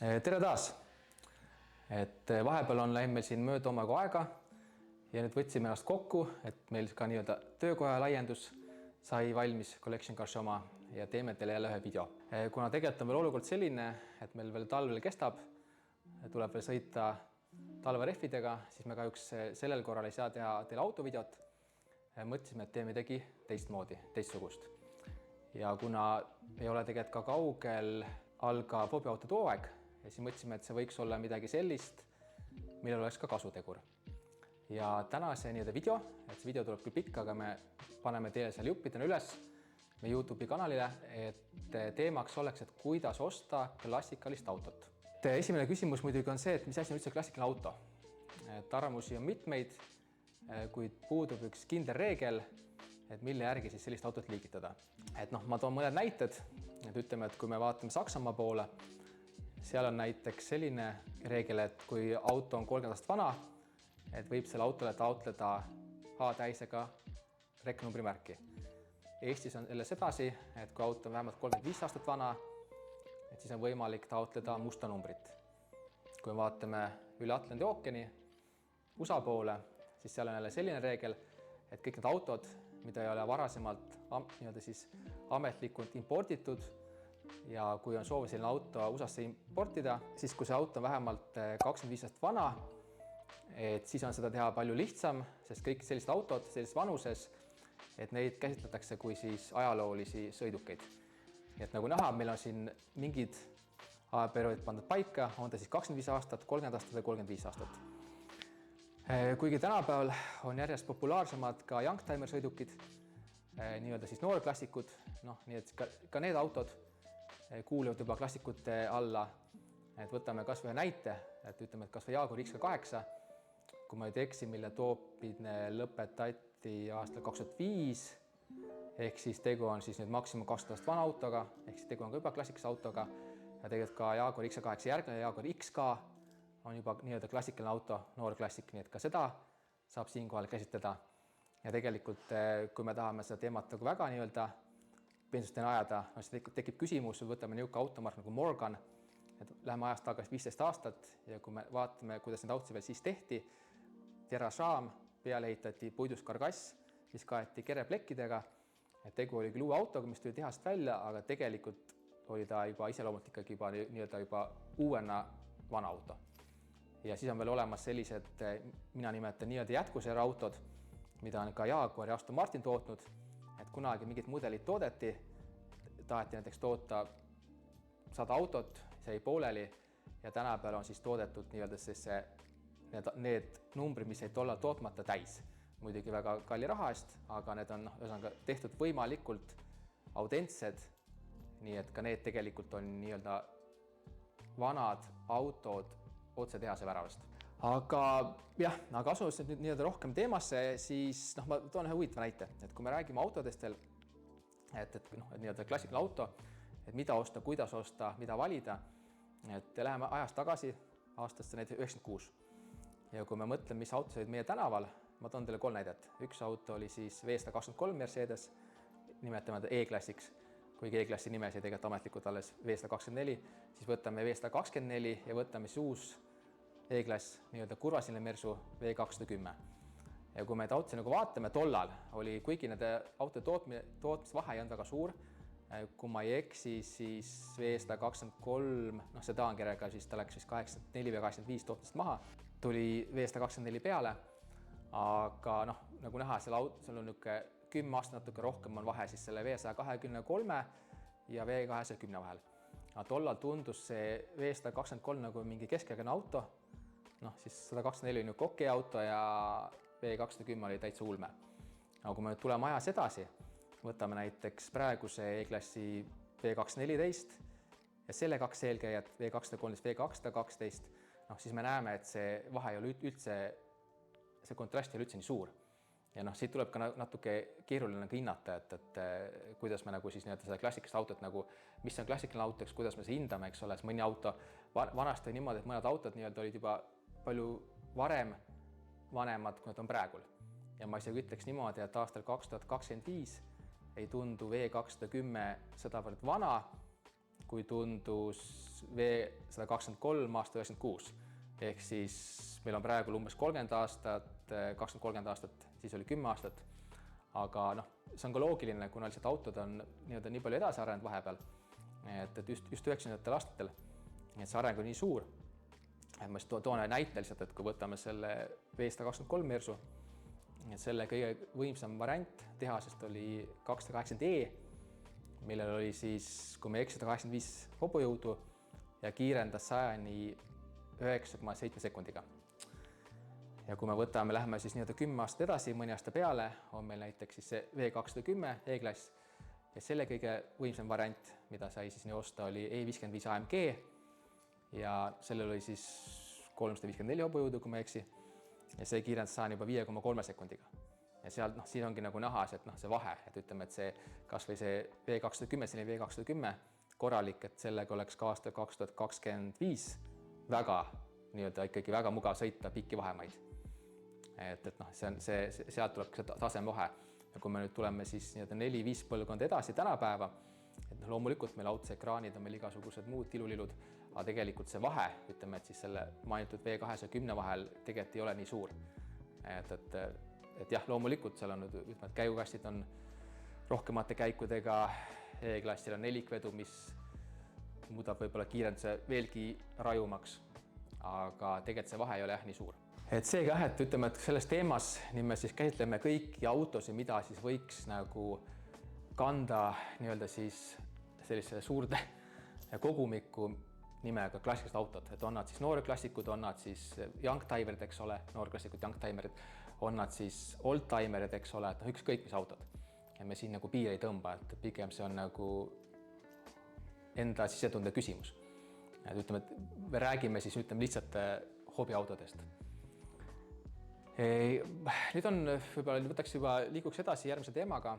Tere taas! Vahepeal on läinud meil siin mööda omaga aega ja nüüd võtsime ennast kokku, et meil ka nii-öelda töökoja laiendus sai valmis Collection Car Show oma ja teeme teile jälle ühe video. Kuna tegelikult on veel olukord selline, et meil veel talvel kestab, tuleb veel sõita talverehvidega, siis me kahjuks sellel korral ei saa teha teile autovideot. Mõtlesime, et teeme midagi teistmoodi, teistsugust. Ja kuna ei ole tegelikult ka kaugel algav hobiautode hooaeg, ja siis mõtlesime, et see võiks olla midagi sellist, millel oleks ka kasutegur. Ja täna see video, et see video tuleb küll pikk, aga me paneme teile seal juppidena üles meie YouTube'i kanalile, et teemaks oleks, et kuidas osta klassikalist autot. Esimene küsimus muidugi on see, et mis asi on üldse klassikaline auto. Arvamusi on mitmeid, kuid puudub üks kindel reegel, et mille järgi siis sellist autot liigitada. Ma toon mõned näited, et ütleme, et kui me vaatame Saksamaa poole, seal on näiteks selline reegel, et kui auto on 30 aastat vana, et võib selle autole taotleda H-täisega reknumbrimärki. Eestis on jälle sedasi, et kui auto on vähemalt 35 aastat vana, et siis on võimalik taotleda musta numbrit. Kui vaatame üle Atlandi ookeani USA poole, siis seal on jälle selline reegel, et kõik need autod, mida ei ole varasemalt ametlikult imporditud, ja kui on soov selline auto USA-sse importida, siis kui see auto on vähemalt 25 aastat vana, et siis on seda teha palju lihtsam, sest kõik sellised autod sellises vanuses, et neid käsitletakse kui siis ajaloolisi sõidukeid. Et nagu näha, meil on siin mingid ajaperioodid pandud paika, on ta siis 25 aastat, 30 aastat või 35 aastat. Kuigi tänapäeval on järjest populaarsemad ka youngtimer sõidukid, nii-öelda siis noorklassikud, nii et ka need autod kuuluvad juba klassikute alla. Et võtame kas või ühe näite, et ütleme, et kas või Jaguar XK8, kui ma ei eksi, mille tootmine lõpetati aastal 2005, ehk siis tegu on siis nüüd maksimum 20 aastat vana autoga, ehk siis tegu on ka juba klassikalise autoga ja tegelikult ka Jaguar XK8 järgne Jaguar XK on juba nii-öelda klassikaline auto, noor klassik, nii et ka seda saab siinkohal käsitleda. Ja tegelikult, kui me tahame seda teemat nagu väga nii-öelda peensusteni ajada, siis tekib küsimus, võtame niisugune automark nagu Morgan, et läheme ajast tagasi 15 aastat ja kui me vaatame, kuidas need autosid veel siis tehti, terasraam, peale ehitati puidust kargass, mis kaeti kereplekkidega, et tegu oli küll uue autoga, mis tuli tehast välja, aga tegelikult oli ta juba iseloomult ikkagi juba uuena vana auto. Ja siis on veel olemas sellised, mina nimetan nii-öelda jätkuseera autod, mida on ka Jaguar ja Aston Martin tootnud, et kunagi mingid mudelid toodeti, taheti näiteks toota 100 autot, see jäi pooleli ja tänapäeval on siis toodetud nii-öelda need numbrid, mis jäid tollal tootmata täis. Muidugi väga kalli raha eest, aga need on tehtud võimalikult autentsed, nii et ka need tegelikult on nii-öelda vanad autod otse tehase väravast. Aga asudes nüüd nii-öelda rohkem teemasse, siis ma toon ühe huvitava näite, et kui me räägime autodest veel, et nii-öelda klassikaline auto, et mida osta, kuidas osta, mida valida, et läheme ajast tagasi aastasse näiteks 96. Ja kui me mõtleme, mis autosid meie tänaval, ma toon teile 3 näidet. Üks auto oli siis V123 Mercedes, nimetame ta E-klassiks, kuigi E-klassi nimes ei tegelikult ametlikult alles V124, siis võtame V124 ja võtame siis uus E-klass, nii-öelda kurvasiline Mersu V210. Ja kui me autosid nagu vaatame, tollal oli, kuigi nende autode tootmisvahe ei olnud väga suur, kui ma ei eksi, siis V123, sedaankerega, siis ta läks 84 või 85 tootmist maha, tuli V124 peale, aga nagu näha, seal on 10 aastat natuke rohkem on vahe siis selle V123 ja V210 vahel. Tollal tundus see V123 nagu mingi keskeaegne auto, siis 124 oli okei auto ja V210 oli täitsa ulme. Aga kui me tuleme ajas edasi, võtame näiteks praeguse E-klassi V214 ja selle 2 eelkäijat V213, V212, siis me näeme, et see vahe ei ole üldse, see kontrast ei ole üldse nii suur. Ja siit tuleb ka natuke keeruline hinnata, et kuidas me nagu siis seda klassikalist autot, mis on klassikaline auto, kuidas me see hindame, eks ole, mõni auto vanasti oli niimoodi, et mõned autod olid juba palju varem vanemad, kui nad on praegul. Ja ma isegi ütleks niimoodi, et aastal 2025 ei tundu V210 sedavõrd vana, kui tundus V123 aasta 96. Ehk siis meil on praegu umbes 30 aastat, 20-30 aastat, siis oli 10 aastat. Aga see on ka loogiline, kuna lihtsalt autod on nii palju edasi arenenud vahepeal, et just 90. aastatel, et see areng on nii suur. Ma toon näite lihtsalt, et kui võtame selle V123 Mersu, selle kõige võimsam variant tehasest oli 280e, millel oli siis, kui me 185 hobujõudu ja kiirendas 100-ni 9,7 sekundiga. Ja kui me läheme siis 10 aastat edasi, mõni aasta peale, on meil näiteks siis see V210 E-klass ja selle kõige võimsam variant, mida sai siis osta, oli E55 AMG ja sellel oli siis 354 hobujõudu, kui ma ei eksi, ja see kiirendas 100-ni juba 5,3 sekundiga. Ja seal siin ongi näha, et see vahe, et ütleme, et see kas või see V210, selline V210 korralik, et sellega oleks ka aasta 2025 ikkagi väga mugav sõita pikki vahemaid. Et sealt tuleb see tasemevahe. Ja kui me nüüd tuleme siis 4-5 põlvkonda edasi tänapäeva, et loomulikult meil autosekraanid on meil igasugused muud tilulilud, aga tegelikult see vahe, ütleme, et siis selle mainitud V210 vahel tegelikult ei ole nii suur. Et jah, loomulikult seal on ütleme, et käigukastid on rohkemate käikudega, E-klassil on nelikvedu, mis muudab võib-olla kiirenduse veelgi rajumaks, aga tegelikult see vahe ei ole nii suur. Et seega, et ütleme, et selles teemas me siis käsitleme kõiki autosid, mida siis võiks kanda siis sellise suurde kogumiku nimega klassilised autod, et on nad siis noorklassikud, on nad siis youngtimerid, eks ole, noorklassikud, youngtimerid, on nad siis oldtimerid, eks ole, et ükskõik mis autod. Ja me siin piiri ei tõmba, et pigem see on enda sisetunde küsimus. Et ütleme, et me räägime siis lihtsalt hobiautodest. Nüüd on, võib-olla võtaks liiguks edasi järgmise teemaga,